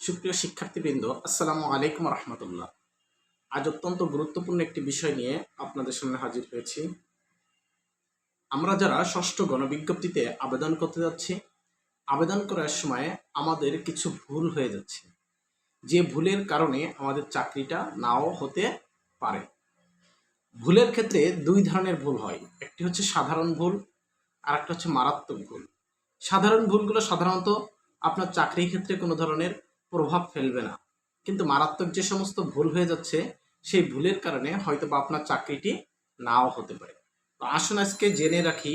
সুপ্রিয় শিক্ষার্থীবৃন্দ, আসসালামু আলাইকুম রহমতুল্লাহ। আজ অত্যন্ত গুরুত্বপূর্ণ একটি বিষয় নিয়ে আপনাদের সামনে হাজির হয়েছি। আমরা যারা ষষ্ঠ গণবিজ্ঞপ্তিতে আবেদন করতে যাচ্ছি, আবেদন করার সময় আমাদের কিছু ভুল হয়ে যাচ্ছে, যে ভুলের কারণে আমাদের চাকরিটা নাও হতে পারে। ভুলের ক্ষেত্রে দুই ধরনের ভুল হয়, একটি হচ্ছে সাধারণ ভুল আর একটা হচ্ছে মারাত্মক ভুল। সাধারণ ভুলগুলো সাধারণত আপনার চাকরির ক্ষেত্রে কোনো ধরনের প্রভাব ফেলবে না, কিন্তু মারাত্মক যে সমস্ত ভুল হয়ে যাচ্ছে সেই ভুলের কারণে হয়তো বা আপনার চাকরিটি নাও হতে পারে। তো আসুন আজকে জেনে রাখি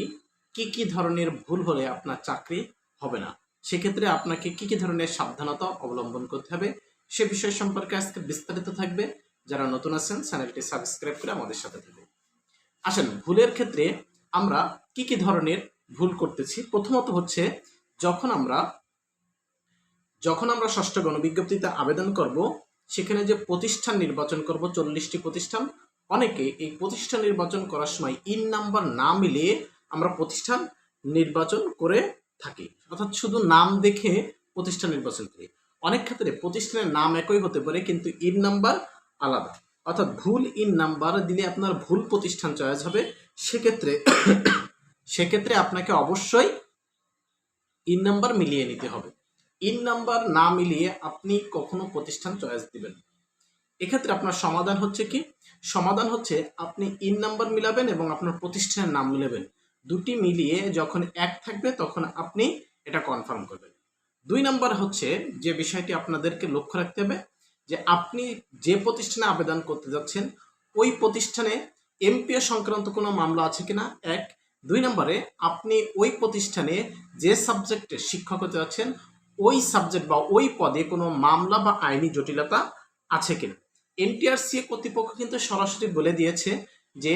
কি কি ধরনের ভুল হলে আপনার চাকরি হবে না, সেক্ষেত্রে আপনাকে কি কি ধরনের সাবধানতা অবলম্বন করতে হবে সে বিষয় সম্পর্কে আজকে বিস্তারিত থাকবে। যারা নতুন আছেন চ্যানেলটি সাবস্ক্রাইব করে আমাদের সাথে থাকবে। আসেন, ভুলের ক্ষেত্রে আমরা কি কি ধরনের ভুল করতেছি। প্রথমত হচ্ছে যখন আমরা ষষ্ঠ গণবিজ্ঞপ্তিতে আবেদন করব, সেখানে যে প্রতিষ্ঠান নির্বাচন করব 40টি প্রতিষ্ঠান, অনেকে এই প্রতিষ্ঠান নির্বাচন করার সময় ইন নাম্বার না মিলিয়ে আমরা প্রতিষ্ঠান নির্বাচন করে থাকি, অর্থাৎ শুধু নাম দেখে প্রতিষ্ঠান নির্বাচন করি। অনেক ক্ষেত্রে প্রতিষ্ঠানের নাম একই হতে পারে কিন্তু ইন নাম্বার আলাদা, অর্থাৎ ভুল ইন নাম্বার দিলে আপনার ভুল প্রতিষ্ঠান চয়েস হবে। সেক্ষেত্রে আপনাকে অবশ্যই ইন নাম্বার মিলিয়ে নিতে হবে। ইন নাম্বার না মিলিয়ে আপনি কখনো প্রতিষ্ঠান চয়েস দিবেন। এক্ষেত্রে আপনার সমাধান হচ্ছে কি? সমাধান হচ্ছে আপনি ইন নাম্বার মিলাবেন এবং আপনার প্রতিষ্ঠানের নাম মিলাবেন। দুটি মিলিয়ে যখন এক থাকবে তখন আপনি এটা কনফার্ম করবেন। 2 নাম্বার হচ্ছে যে বিষয়টি আপনাদেরকে লক্ষ্য রাখতে হবে, যে আপনি যে প্রতিষ্ঠানে আবেদন করতে যাচ্ছেন ওই প্রতিষ্ঠানে এমপিও সংক্রান্ত কোনো মামলা আছে কিনা, 1। 2 নম্বরে আপনি ওই প্রতিষ্ঠানে যে সাবজেক্টে শিক্ষক হতে যাচ্ছেন ওই সাবজেক্ট বা ওই পদে কোনো মামলা বা আইনি জটিলতা আছে কিনা। এনটিআরসি কর্তৃপক্ষ কিন্তু সরাসরি বলে দিয়েছে যে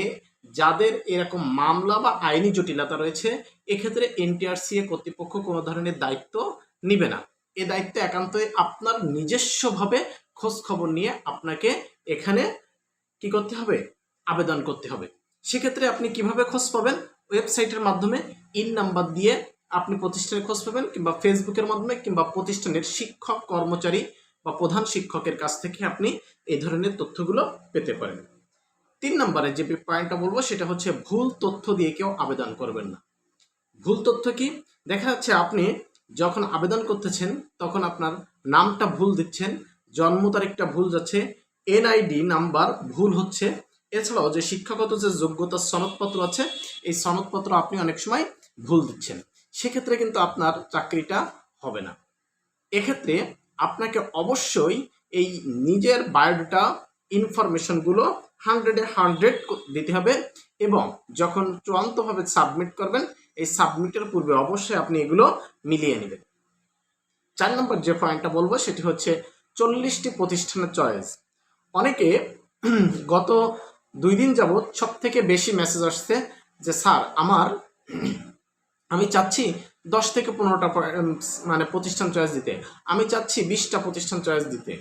যাদের এরকম মামলা বা আইনি জটিলতা রয়েছে এক্ষেত্রে এনটিআরসি কর্তৃপক্ষ কোনো ধরনের দায়িত্ব নিবে না। এ দায়িত্ব একান্তই আপনার নিজস্বভাবে খোঁজ খবর নিয়ে আপনাকে এখানে কি করতে হবে? আবেদন করতে হবে। সেক্ষেত্রে আপনি কিভাবে খোঁজ পাবেন? ওয়েবসাইটের মাধ্যমে ইন নাম্বার দিয়ে আপনি প্রতিষ্ঠানের খোঁজ পাবেন, কিংবা ফেসবুকের মাধ্যমে, কিংবা প্রতিষ্ঠানের শিক্ষক কর্মচারী বা প্রধান শিক্ষকের কাছ থেকে আপনি এই ধরনের তথ্যগুলো পেতে পারেন। 3 নম্বরে যে পয়েন্টটা বলবো সেটা হচ্ছে ভুল তথ্য দিয়ে কেউ আবেদন করবেন না। ভুল তথ্য কি? দেখা যাচ্ছে আপনি যখন আবেদন করতেছেন তখন আপনার নামটা ভুল দিচ্ছেন, জন্ম তারিখটা ভুল যাচ্ছে, এনআইডি নাম্বার ভুল হচ্ছে, এছাড়াও যে শিক্ষাগত যে যোগ্যতার সনদপত্র আছে এই সনদপত্র আপনি অনেক সময় ভুল দিচ্ছেন। সেক্ষেত্রে কিন্তু আপনার চাকরিটা হবে না। এক্ষেত্রে আপনাকে অবশ্যই এই নিজের বায়োডাটা ইনফরমেশনগুলো 100-এ 100 দিতে হবে, এবং যখন চূড়ান্তভাবে সাবমিট করবেন এই সাবমিটের পূর্বে অবশ্যই আপনি এগুলো মিলিয়ে নেবেন। 4 নম্বর যে পয়েন্টটা বলবো সেটি হচ্ছে 40টি প্রতিষ্ঠানের চয়েস। অনেকে গত 2 দিন যাবৎ সব থেকে বেশি মেসেজ আসছে যে স্যার আমি চাচ্ছি 10 থেকে 15টা মানে প্রতিষ্ঠান চয়েস দিতে, আমি চাচ্ছি 20টা প্রতিষ্ঠান চয়েস দিতে।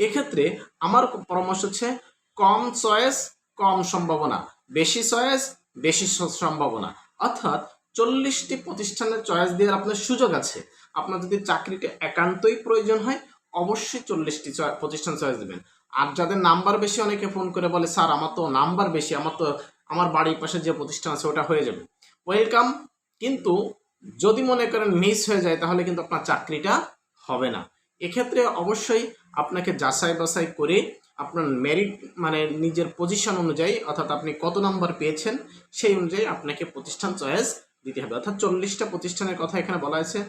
এক্ষেত্রে আমার পরামর্শ হচ্ছে কম চয়েস কম সম্ভাবনা, বেশি চয়েস বেশি সম্ভাবনা। অর্থাৎ 40টি প্রতিষ্ঠানের চয়েস দেওয়ার আপনার সুযোগ আছে। আপনার যদি চাকরিটা একান্তই প্রয়োজন হয় অবশ্যই 40টি প্রতিষ্ঠান চয়েস দেবেন। আর যাদের নাম্বার বেশি, অনেকে ফোন করে বলে স্যার আমার তো নাম্বার বেশি, আমার বাড়ির পাশে যে প্রতিষ্ঠান আছে ওটা হয়ে যাবে, ওয়েলকাম। কিন্তু যদি মনে করেন মিস হয়ে যায় তাহলে কিন্তু আপনার চাকরিটা হবে না। এক্ষেত্রে অবশ্যই আপনাকে যাচাই বাছাই করে আপনার মেরিট মানে নিজের পজিশন অনুযায়ী, অর্থাৎ আপনি কত নাম্বার পেয়েছেন সেই অনুযায়ী আপনাকে প্রতিষ্ঠান চয়েস দিতে হবে। অর্থাৎ 40টা প্রতিষ্ঠানের কথা এখানে বলা হয়েছে,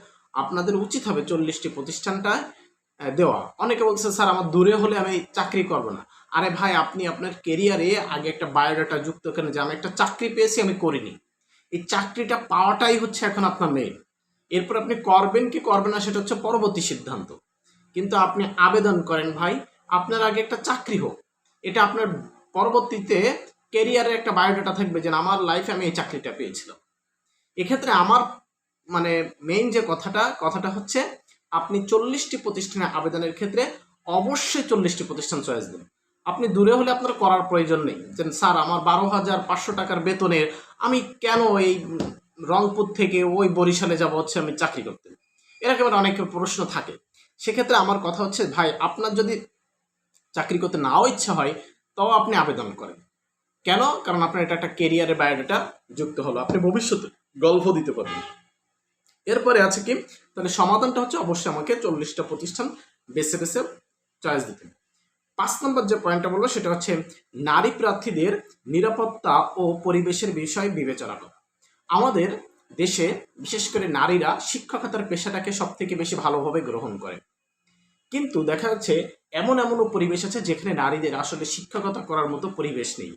আপনাদের উচিত হবে 40টি প্রতিষ্ঠানটা দেওয়া। অনেকে বলছে স্যার আমার দূরে হলে আমি চাকরি করব না। আরে ভাই, আপনি আপনার কেরিয়ারে আগে একটা বায়োডাটা যুক্ত করেন যে আমি একটা চাকরি পেয়েছি, আমি করিনি। এই চাকরিটা পাওয়াটাই হচ্ছে এখন আপনার মেইন। এরপর আপনি করবেন কি করবেন না সেটা হচ্ছে পরবর্তী সিদ্ধান্ত, কিন্তু আপনি আবেদন করেন ভাই, আপনার আগে একটা চাকরি হোক। এটা আপনার পরবর্তীতে কেরিয়ারের একটা বায়োডাটা থাকবে যে আমার লাইফে আমি এই চাকরিটা পেয়েছিলাম। এক্ষেত্রে আমার মানে মেইন যে কথাটা হচ্ছে আপনি 40টি প্রতিষ্ঠানে আবেদনের ক্ষেত্রে অবশ্যই 40টি প্রতিষ্ঠান চয়েস দিন। আপনি দূরে হলে আপনার করার প্রয়োজন নেই যে স্যার আমার 12,500 টাকার বেতনের আমি কেন এই রংপুর থেকে ওই বরিশালে যাব হচ্ছে আমি চাকরি করতে। এরকম অনেকের প্রশ্ন থাকে। সেক্ষেত্রে আমার কথা হচ্ছে, ভাই আপনার যদি চাকরি করতে নাও ইচ্ছা হয় তাও আপনি আবেদন করেন। কেন? কারণ আপনার এটা একটা কেরিয়ারের বায়োডাটা যুক্ত হলো, আপনি ভবিষ্যতে গল্প দিতে পারবেন। এরপরে আছে কি, তাহলে সমাধানটা হচ্ছে অবশ্যই আমাকে 40টা প্রতিষ্ঠান বেছে বেছে চয়েস দিতে হবে। 5 নম্বর যে পয়েন্টটা বলবো সেটা হচ্ছে নারী প্রার্থীদের নিরাপত্তা ও পরিবেশের বিষয় বিবেচনা করা। আমাদের দেশে বিশেষ করে নারীরা শিক্ষকতার পেশাটাকে সব থেকে বেশি ভালোভাবে গ্রহণ করে, কিন্তু দেখা যাচ্ছে এমনও পরিবেশ আছে যেখানে নারীদের আসলে শিক্ষকতা করার মতো পরিবেশ নেই।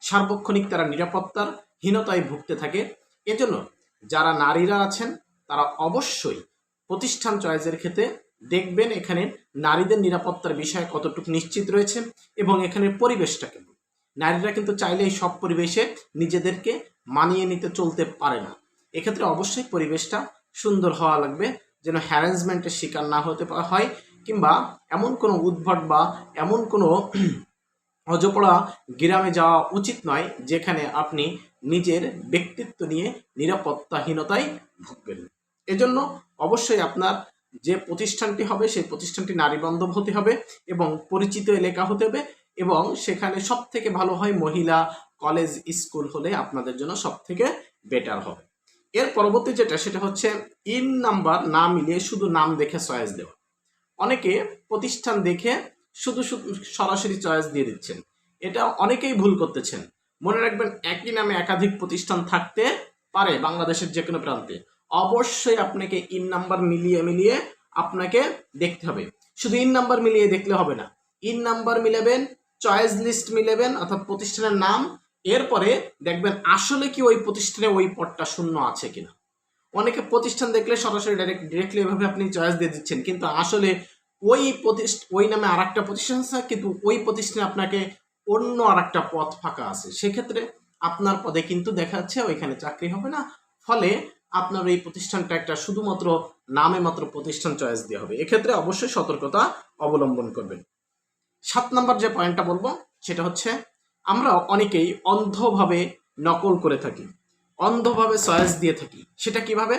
সার্বক্ষণিক তারা নিরাপত্তার হীনতায় ভুগতে থাকে। এজন্য যারা নারীরা আছেন তারা অবশ্যই প্রতিষ্ঠান চয়েসের ক্ষেত্রে দেখবেন এখানে নারীদের নিরাপত্তার বিষয়ে কতটুকু নিশ্চিত রয়েছে এবং এখানের পরিবেশটা কেমন। নারীরা কিন্তু চাইলেই সব পরিবেশে নিজেদেরকে মানিয়ে নিতে চলতে পারে না। এক্ষেত্রে অবশ্যই পরিবেশটা সুন্দর হওয়া লাগবে, যেন হ্যারাসমেন্টের শিকার না হতে হয়, কিংবা এমন কোনো উদ্ভট বা এমন কোনো অজপড়া গ্রামে যাওয়া উচিত নয় যেখানে আপনি নিজের ব্যক্তিত্ব নিয়ে নিরাপত্তাহীনতায় ভুগবেন। এজন্য অবশ্যই আপনার যে প্রতিষ্ঠানটি হবে সেই প্রতিষ্ঠানটি নারীবান্ধব হতে হবে এবং পরিচিত এলাকা হতে হবে, এবং সেখানে সব থেকে ভালো হয় মহিলা কলেজ স্কুল হলে আপনাদের জন্য সব থেকে বেটার হবে। এর পরবর্তী যেটা সেটা হচ্ছে ইন নাম্বার না মিলিয়ে শুধু নাম দেখে চয়েস দেওয়া। অনেকে প্রতিষ্ঠান দেখে শুধু শুধু সরাসরি চয়েস দিয়ে দিচ্ছেন, এটা অনেকেই ভুল করতেছেন। মনে রাখবেন একই নামে একাধিক প্রতিষ্ঠান থাকতে পারে বাংলাদেশের যে কোনো প্রান্তে। অবশ্যই আপনাকে ইন নাম্বার মিলিয়ে মিলিয়ে আপনাকে দেখতে হবে। শুধু ইন নাম্বার মিলিয়ে দেখলে হবে না, ইন নাম্বার মিলাবেন, চয়েস লিস্ট মিলাবেন অর্থাৎ প্রতিষ্ঠানের নাম, এরপরে দেখবেন আসলে কি ওই প্রতিষ্ঠানে ওই পদটা শূন্য আছে কিনা। অনেকে প্রতিষ্ঠান দেখলে সরাসরি ডিরেক্টলি এভাবে আপনি চয়েস দিয়ে দিচ্ছেন, কিন্তু আসলে ওই নামে আর একটা প্রতিষ্ঠান আছে, কিন্তু ওই প্রতিষ্ঠানে আপনাকে অন্য আর একটা পদ ফাঁকা আছে, সেক্ষেত্রে আপনার পদে কিন্তু দেখা যাচ্ছে ওইখানে চাকরি হবে না। ফলে আপনার এই প্রতিষ্ঠানটা একটা শুধুমাত্র নামে মাত্র প্রতিষ্ঠান চয়েস দেওয়া হবে। এক্ষেত্রে অবশ্যই সতর্কতা অবলম্বন করবেন। 7 নম্বর যে পয়েন্টটা বলবো সেটা হচ্ছে আমরা অনেকেই অন্ধভাবে নকল করে থাকি, অন্ধভাবে চয়েস দিয়ে থাকি। সেটা কিভাবে?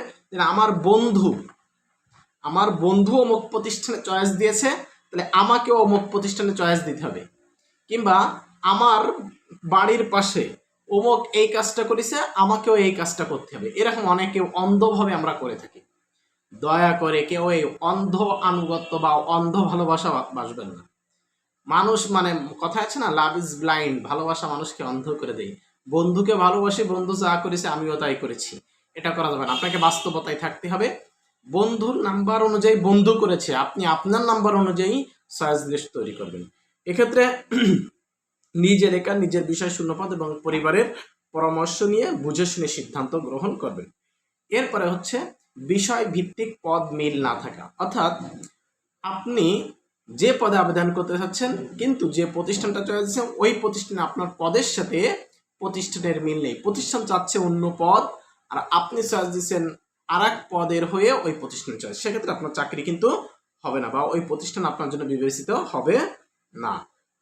আমার বন্ধু অমুক প্রতিষ্ঠানে চয়েস দিয়েছে, তাহলে আমাকেও অমুক প্রতিষ্ঠানে চয়েস দিতে হবে, কিংবা আমার বাড়ির পাশে অমুক এই কাজটা করেছে, আমাকেও এই কাজটা করতে হবে। এরকম অনেকে অন্ধভাবে আমরা করে থাকি। দয়া করে কেউ এই অন্ধ আনুগত্য বা অন্ধ ভালোবাসা বাসবেন না। মানুষ মানে কথা আছে না, লাভ ইজ ব্লাইন্ড, ভালোবাসা মানুষকে অন্ধ করে দেয়। বন্ধুকে ভালোবাসি, বন্ধু যা করেছে আমিও তাই করেছি, এটা করা যাবে না। আপনাকে বাস্তবতায় থাকতে হবে। বন্ধুর নাম্বার অনুযায়ী বন্ধু করেছে, আপনি আপনার নাম্বার অনুযায়ী চয়েস লিস্ট তৈরি করবেন। এক্ষেত্রে নিজের একা নিজের বিষয় শূন্যপদ এবং পরিবারের পরামর্শ নিয়ে বুঝে শুনে সিদ্ধান্ত গ্রহণ করবেন। এরপরে হচ্ছে বিষয় ভিত্তিক পদ মিল না থাকা, অর্থাৎ আপনি যে পদে আবেদন করতে চাচ্ছেন কিন্তু যে প্রতিষ্ঠানটা চয়েস দিচ্ছেন ওই প্রতিষ্ঠানে আপনার পদের সাথে প্রতিষ্ঠানের মিল নেই। প্রতিষ্ঠান চাচ্ছে অন্য পদ আর আপনি চয়েস দিচ্ছেন আর এক পদের হয়ে ওই প্রতিষ্ঠানে চয়েস, সেক্ষেত্রে আপনার চাকরি কিন্তু হবে না বা ওই প্রতিষ্ঠান আপনার জন্য বিবেচিত হবে না।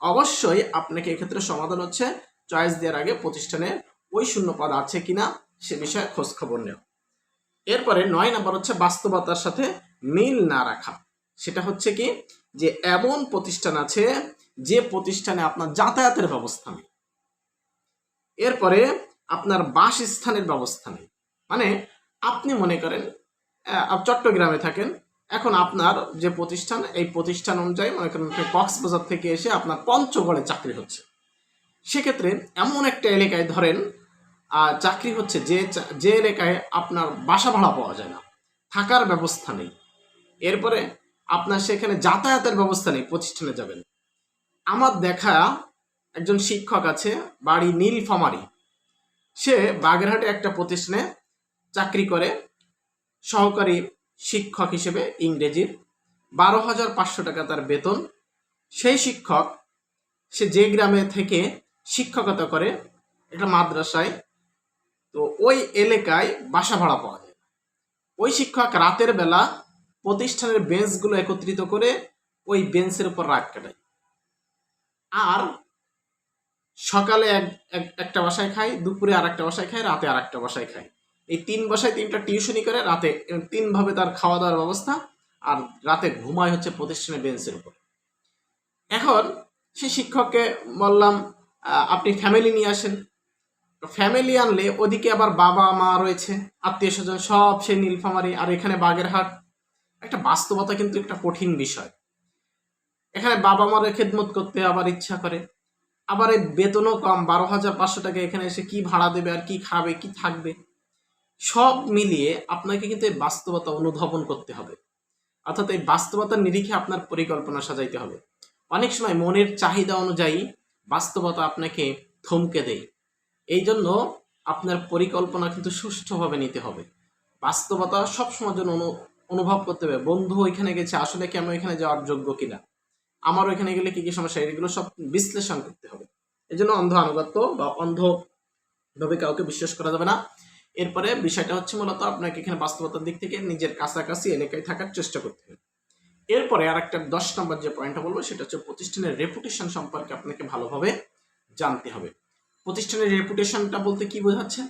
অবশ্যই আপনাকে এক্ষেত্রে সমাধান হচ্ছে চয়েস দেওয়ার আগে প্রতিষ্ঠানে ওই শূন্য পদ আছে কিনা সে বিষয়ে খোঁজ খবর নেওয়া। এরপরে 9 নাম্বার হচ্ছে বাস্তবতার সাথে মিল না রাখা। সেটা হচ্ছে কি, যে এমন প্রতিষ্ঠান আছে যে প্রতিষ্ঠানে আপনার যাতায়াতের ব্যবস্থা নেই, এরপরে আপনার বাসস্থানের ব্যবস্থা নেই। মানে আপনি মনে করেন চট্টগ্রামে থাকেন, এখন আপনার যে প্রতিষ্ঠান এই প্রতিষ্ঠান অনুযায়ী মনে করেন কক্সবাজার থেকে এসে আপনার পঞ্চগড়ে চাকরি হচ্ছে, সেক্ষেত্রে এমন একটা এলাকায় ধরেন চাকরি হচ্ছে যে এলাকায় আপনার বাসা ভাড়া পাওয়া যায় না, থাকার ব্যবস্থা নেই, এরপরে আপনার সেখানে যাতায়াতের ব্যবস্থা নেই, প্রতিষ্ঠানে যাবেন। আমার দেখা একজন শিক্ষক আছে, বাড়ি নীলফামারী, সে বাগেরহাটে একটা প্রতিষ্ঠানে চাকরি করে সহকারী শিক্ষক হিসেবে ইংরেজির, 12,500 টাকা তার বেতন। সেই শিক্ষক সে যে গ্রামে থেকে শিক্ষকতা করে একটা মাদ্রাসায়, তো ওই এলাকায় বাসা ভাড়া পাওয়া যায়। ওই শিক্ষক রাতের বেলা প্রতিষ্ঠানের বেঞ্চগুলো একত্রিত করে ওই বেঞ্চের উপর রাত কাটায়, আর সকালে একটা বাসায় খায়, দুপুরে আর একটা বাসায় খায়, রাতে আর একটা বাসায় খায়। এই 3 বাসায় 3টা টিউশনি করে, রাতে 3 ভাবে তার খাওয়া দাওয়ার ব্যবস্থা। আর রাতে ঘুমায় হচ্ছে প্রতিষ্ঠানের বেঞ্চের উপর। এখন সে শিক্ষককে বললাম আপনি ফ্যামিলি নিয়ে আসেন। ফ্যামিলি আনলে ওদিকে আবার বাবা মা রয়েছে, আত্মীয় স্বজন সব সেই নীলফামারী, আর এখানে বাগেরহাট। একটা বাস্তবতা কিন্তু একটা কঠিন বিষয়। এখানে বাবা মার খেদমত করতে আবার ইচ্ছা করে, আবার এই বেতনও কম, 12,500 টাকা। এখানে এসে কি ভাড়া দেবে আর কি খাবে কি থাকবে, সব মিলিয়ে আপনাকে কিন্তু এই বাস্তবতা অনুধাবন করতে হবে। অর্থাৎ এই বাস্তবতার নিরিখে আপনার পরিকল্পনা সাজাইতে হবে। অনেক সময় মনের চাহিদা অনুযায়ী বাস্তবতা আপনাকে থমকে দেয়। এই জন্য আপনার পরিকল্পনা কিন্তু সুষ্ঠুভাবে নিতে হবে। বাস্তবতা সবসময় জন্য অনুভব করতে হবে। বন্ধু ওইখানে গেছে, আসলে কি আমি ওইখানে যাওয়ার যোগ্য কিনা, আমার ওইখানে গেলে কি কি সমস্যা, এগুলো সব বিশ্লেষণ করতে হবে। এই জন্য অন্ধ আনুগত্য বা অন্ধভাবে কাউকে বিশ্বাস করা যাবে না। এরপরে বিষয়টা হচ্ছে মূলত আপনাকে এখানে বাস্তবতার দিক থেকে নিজের কাছাকাছি এলাকায় থাকার চেষ্টা করতে হবে। এরপরে আর একটা 10 নম্বর যে পয়েন্টটা বলবো সেটা হচ্ছে প্রতিষ্ঠানের রেপুটেশন সম্পর্কে আপনাকে ভালোভাবে জানতে হবে। প্রতিষ্ঠানের রেপুটেশনটা বলতে কি বোঝাচ্ছে?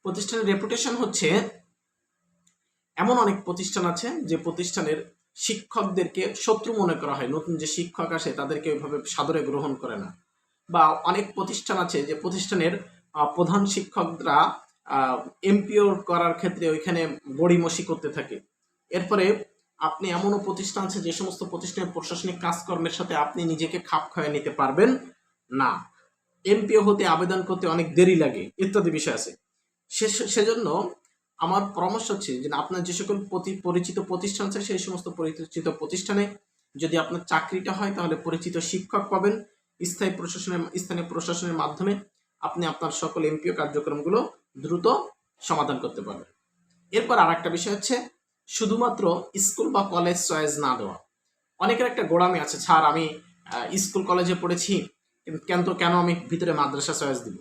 প্রতিষ্ঠানের রেপুটেশন হচ্ছে এমন অনেক প্রতিষ্ঠান আছে যে প্রতিষ্ঠানের শিক্ষকদেরকে শত্রু মনে করা হয়, নতুন যে শিক্ষক আসে তাদেরকে ওইভাবে সাদরে গ্রহণ করে না। বা অনেক প্রতিষ্ঠান আছে যে প্রতিষ্ঠানের প্রধান শিক্ষকরা এমপিও করার ক্ষেত্রে ওইখানে গড়িমসি করতে থাকে। এরপরে আপনি এমনও প্রতিষ্ঠান আছে যে সমস্ত প্রতিষ্ঠানের প্রশাসনিক কাজকর্মের সাথে আপনি নিজেকে খাপ খাইয়ে নিতে পারবেন না, এমপিও হতে আবেদন করতে অনেক দেরি লাগে, ইত্যাদি বিষয় আছে। সেজন্য আমার পরামর্শ হচ্ছে যে আপনার যে সকল পরিচিত প্রতিষ্ঠান আছে সেই সমস্ত পরিচিত প্রতিষ্ঠানে যদি আপনার চাকরিটা হয় তাহলে পরিচিত শিক্ষক পাবেন। স্থানীয় প্রশাসনের মাধ্যমে আপনি আপনার সকল এমপিও কার্যক্রমগুলো দ্রুত সমাধান করতে পারবেন। এরপর আর একটা বিষয় হচ্ছে শুধুমাত্র স্কুল বা কলেজ চয়েস না দেওয়া। অনেকের একটা গোড়ামি আছে, স্যার আমি স্কুল কলেজে পড়েছি, কেন আমি ভিতরে মাদ্রাসা চয়েস দিব,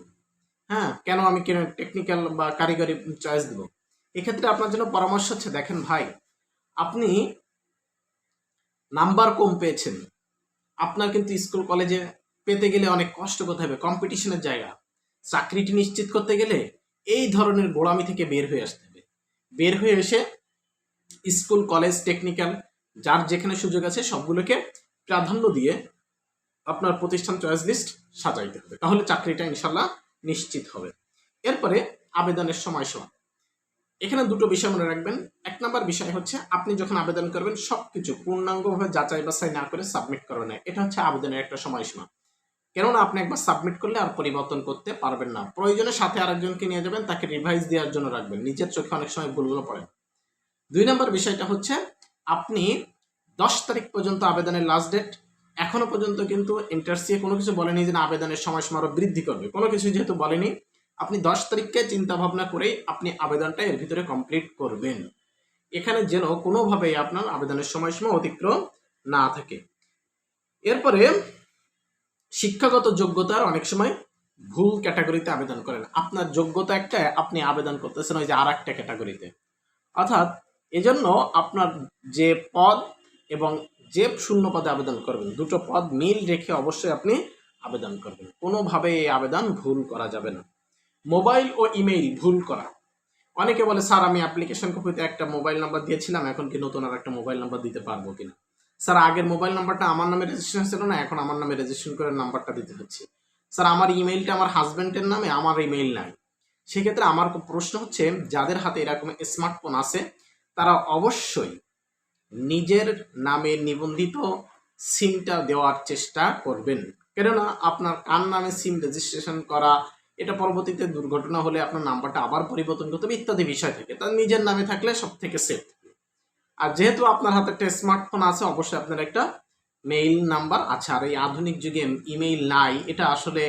হ্যাঁ কেন আমি টেকনিক্যাল বা কারিগরি চয়েস দিব। এক্ষেত্রে আপনার জন্য পরামর্শ হচ্ছে, দেখেন ভাই, আপনি নাম্বার কম পেয়েছেন, আপনার কিন্তু স্কুল কলেজে পেতে গেলে অনেক কষ্ট করতে হবে, কম্পিটিশনের জায়গা। চাকরিটি নিশ্চিত করতে গেলে এই ধরনের গোড়ামি থেকে বের হয়ে আসতে হবে। বের হয়ে এসে স্কুল কলেজ টেকনিক্যাল যার যেখানে সুযোগ আছে সবগুলোকে প্রাধান্য দিয়ে আপনার প্রতিষ্ঠান চয়েস লিস্ট সাজাইতে হবে, তাহলে চাকরিটা ইনশাল্লাহ নিশ্চিত হবে। এরপরে আবেদনের সময়সীমা। এখানে দুটো বিষয় মনে রাখবেন। 1 নম্বর বিষয় হচ্ছে আপনি যখন আবেদন করবেন সবকিছু পূর্ণাঙ্গভাবে যাচাই বাছাই না করে সাবমিট করবেন না, এটা হচ্ছে আবেদনের একটা সময়সীমা। কেননা আপনি একবার সাবমিট করলে আর পরিবর্তন করতে পারবেন না। প্রয়োজনে সাথে আরেকজনকে নিয়ে যাবেন, তাকে রিভাইজ দেওয়ার জন্য রাখবেন, নিজের চোখে অনেক সময় ভুলগুলো পড়ে। 2 নম্বর বিষয়টা হচ্ছে আপনি 10 তারিখ পর্যন্ত আবেদনের লাস্ট ডেট। এখনো পর্যন্ত কিন্তু এনটিআরসি কোনো কিছু বলেনি যে আবেদনের সময়সীমা আরো বৃদ্ধি করবে, কোনো কিছু যেহেতু বলেনি, আপনি 10 তারিখকে চিন্তা ভাবনা করেই আপনি আবেদনটা এর ভিতরে কমপ্লিট করবেন। এখানে যেন কোনোভাবেই আপনার আবেদনের সময়সীমা অতিক্রম না থাকে। এরপরে শিক্ষাগত যোগ্যতার অনেক সময় ভুল ক্যাটাগরিতে আবেদন করেন। আপনার যোগ্যতা একটা, আপনি আবেদন করতেছেন ওই যে আর একটা ক্যাটাগরিতে। অর্থাৎ এজন্য আপনার যে পদ এবং যে শূন্য পদে আবেদন করবেন, দুটো পদ মিল রেখে অবশ্যই আপনি আবেদন করবেন। কোনোভাবে এই আবেদন ভুল করা যাবে না। মোবাইল ও ইমেইল ভুল করা। অনেকে বলে স্যার আমি অ্যাপ্লিকেশন কপিতে একটা মোবাইল নাম্বার দিয়েছিলাম, এখন কি নতুন আর একটা মোবাইল নাম্বার দিতে পারবো কিনা? স্যার আগের মোবাইল নাম্বারটা আমার নামে রেজিস্ট্রেশন ছিল না, এখন আমার নামে রেজিস্ট্রেশন করে নাম্বারটা দিতে হচ্ছে। স্যার আমার ইমেইলটা আমার হাজব্যান্ডের নামে, আমার ইমেইল নাই। সেক্ষেত্রে আমার প্রশ্ন হচ্ছে, যাদের হাতে এরকম স্মার্টফোন আছে তারা অবশ্যই নিজের নামে নিবন্ধিত সিমটা দেওয়ার চেষ্টা করবেন। কেননা আপনার কার নামে সিম রেজিস্ট্রেশন করা, এটা পরবর্তীতে দুর্ঘটনা হলে আপনার নাম্বারটা আবার পরিবর্তন করতে হবে, ইত্যাদি বিষয় থাকে। তার নিজের নামে থাকলে সব থেকে সেফ। আর যেহেতু আপনার হাতে একটা স্মার্টফোন আছে, অবশ্যই আপনার একটা মেইল নাম্বার আছে। আর এই আধুনিক যুগে ইমেইল নাই, এটা আসলে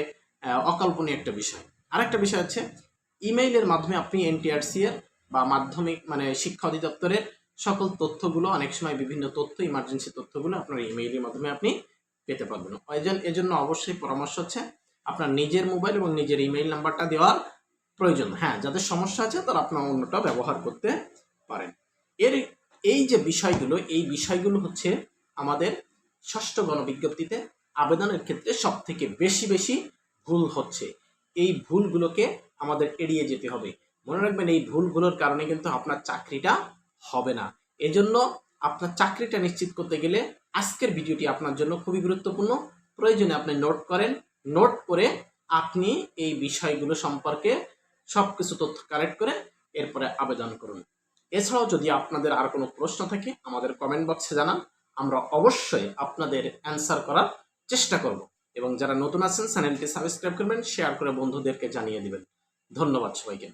অকল্পনীয় একটা বিষয়। আরেকটা বিষয় হচ্ছে ইমেইলের মাধ্যমে আপনি এনটিআরসি এর বা মাধ্যমিক শিক্ষা অধিদপ্তরের সকল তথ্যগুলো, অনেক সময় বিভিন্ন তথ্য, ইমার্জেন্সি তথ্যগুলো আপনার ইমেইলের মাধ্যমে আপনি পেতে পারবেন। এজন্য অবশ্যই পরামর্শ হচ্ছে আপনার নিজের মোবাইল এবং নিজের ইমেইল নাম্বারটা দেওয়ার প্রয়োজন। হ্যাঁ, যাদের সমস্যা আছে তারা আপনার অন্যটা ব্যবহার করতে পারেন। এই যে বিষয়গুলো, এই বিষয়গুলো হচ্ছে আমাদের ষষ্ঠ গণবিজ্ঞপ্তিতে আবেদনের ক্ষেত্রে সব থেকে বেশি ভুল হচ্ছে। এই ভুলগুলোকে আমাদের এড়িয়ে যেতে হবে। মনে রাখবেন এই ভুলগুলোর কারণে কিন্তু আপনার চাকরিটা হবে না। এজন্য আপনার চাকরিটা নিশ্চিত করতে গেলে আজকের ভিডিওটি আপনার জন্য খুবই গুরুত্বপূর্ণ। প্রয়োজনে আপনি নোট করেন, নোট করে আপনি এই বিষয়গুলো সম্পর্কে সবকিছু তথ্য কালেক্ট করে এরপরে আবেদন করুন। এছাড়াও যদি আপনাদের আর কোনো প্রশ্ন থাকে আমাদের কমেন্ট বক্সে জানান, আমরা অবশ্যই আপনাদের অ্যান্সার করার চেষ্টা করব। এবং যারা নতুন আছেন চ্যানেলটি সাবস্ক্রাইব করবেন, শেয়ার করে বন্ধুদেরকে জানিয়ে দিবেন। ধন্যবাদ সবাইকে।